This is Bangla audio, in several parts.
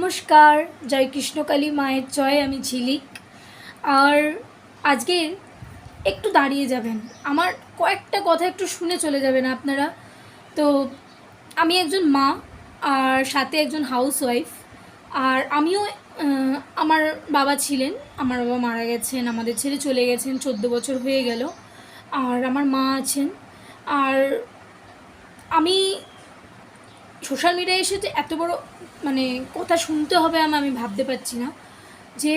নমস্কার, জয় কৃষ্ণকালী মায়ের জয়। আমি ঝিলিক। আর আজকে একটু দাঁড়িয়ে যাবেন, আমার কয়েকটা কথা একটু শুনে চলে যাবেন আপনারা। তো আমি একজন মা আর সাথে একজন হাউসওয়াইফ। আর আমিও আমার বাবা ছিলেন, আমার বাবা মারা গেছেন, আমাদের ছেড়ে চলে গেছেন, 14 বছর হয়ে গেল। আর আমার মা আছেন। আর আমি সোশ্যাল মিডিয়ায় এসে যে এত বড় কথা শুনতে হবে আমি ভাবতে পারছি না। যে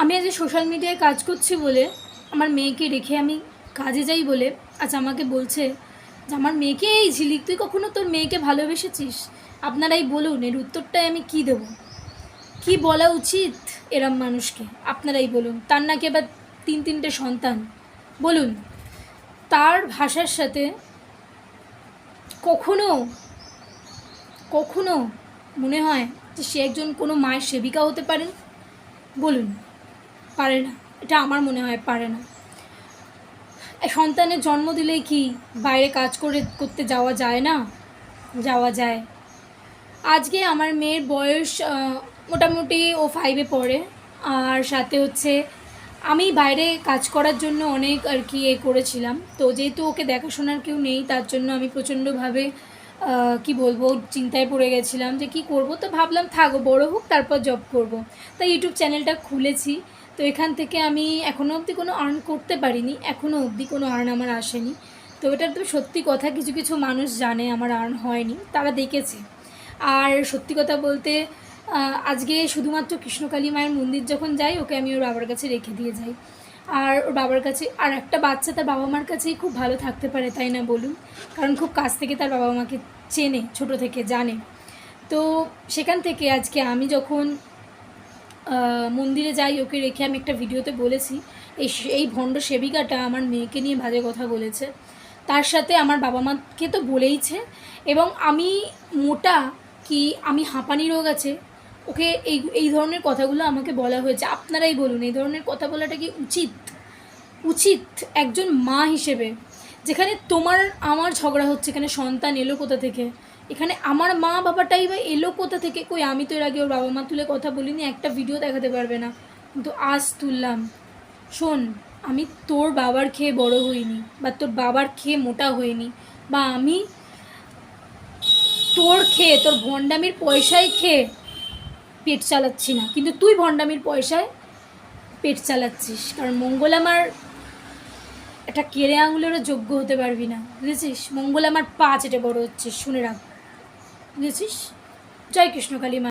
আমি আজ সোশ্যাল মিডিয়ায় কাজ করছি বলে, আমার মেয়েকে রেখে আমি কাজে যাই বলে আজ আমাকে বলছে যে আমার মেয়েকে, এই ঝিলিক তুই কখনো তোর মেয়েকে ভালোবেসেছিস? আপনারাই বলুন, এর উত্তরটাই আমি কী দেবো, কী বলা উচিত এরম মানুষকে? আপনারাই বলুন। তার নাকি এবার 3-3টে সন্তান। বলুন, তার ভাষার সাথে কখনো কখনো মনে হয় যে সে একজন কোনো মায়ের সেবিকা হতে পারেন? বলুন, পারে না। এটা আমার মনে হয় পারে না। সন্তানের জন্ম দিলেই কি বাইরে কাজ করতে যাওয়া যায় না? যাওয়া যায়। আজকে আমার মেয়ের বয়স মোটামুটি ও 5-এ পড়ে। আর সাথে হচ্ছে আমি বাইরে কাজ করার জন্য অনেক আর কি করেছিলাম। তো যেহেতু ওকে দেখাশোনার কেউ নেই, তার জন্য আমি প্রচণ্ডভাবে কি বলবো, চিন্তায় পড়ে গেছিলাম যে কি করব। তো ভাবলাম থাকো, বড় হোক, তারপর জব করব। তাই ইউটিউব চ্যানেলটা খুলেছি। তো এখান থেকে আমি এখনও অবধি কোনো আর্ন করতে পারিনি, এখনও অবধি কোনো আর্ন আমার আসেনি। তো এটা তো সত্যি কথা, কিছু কিছু মানুষ জানে আমার আর্ন হয়নি, তারা দেখেছে। আর সত্যি কথা বলতে আজকে শুধুমাত্র কৃষ্ণকালী মায়ের মন্দির যখন যাই, ওকে আমি ওর বাবার কাছে রেখে দিয়ে যাই। আর ওর বাবার কাছে, আর একটা বাচ্চা তার বাবা মার কাছেই খুব ভালো থাকতে পারে, তাই না বলুন? কারণ খুব কাছ থেকে তার বাবা মাকে চেনে, ছোটো থেকে জানে। তো সেখান থেকে আজকে আমি যখন মন্দিরে যাই, ওকে রেখে আমি একটা ভিডিওতে বলেছি এই ভণ্ড সেবিকাটা আমার মেয়েকে নিয়ে বাজে কথা বলেছে। তার সাথে আমার বাবা মাকে তো বলেইছে, এবং আমি মোটা কি আমি হাঁপানি রোগ আছে, ওকে এই ধরনের কথাগুলো আমাকে বলা হয়েছে। আপনারাই বলুন, এই ধরনের কথা বলাটা কি উচিত একজন মা হিসেবে? যেখানে তোমার আমার ঝগড়া হচ্ছে, এখানে সন্তান এলো কোথা থেকে? এখানে আমার মা বাবাটাই বা এলো কোথা থেকে? কই, আমি তো এর আগে ওর বাবা মা তুলে কথা বলিনি, একটা ভিডিও দেখাতে পারবে না, কিন্তু আজ তুললাম। শোন, আমি তোর বাবার খেয়ে বড় হইনি, বা তোর বাবার খেয়ে মোটা হইনি, বা আমি তোর খেয়ে, তোর ভণ্ডামির পয়সায় খেয়ে পেট চালাচ্ছি না, কিন্তু তুই ভণ্ডামির পয়সায় পেট চালাচ্ছিস। কারণ মঙ্গল আমার একটা কেড়ে আঙুলেরও যোগ্য হতে পারবি না, বুঝেছিস? মঙ্গল আমার পা চেটে বড় হচ্ছিস, শুনে রাখ, বুঝেছিস? জয় কৃষ্ণকালী মা।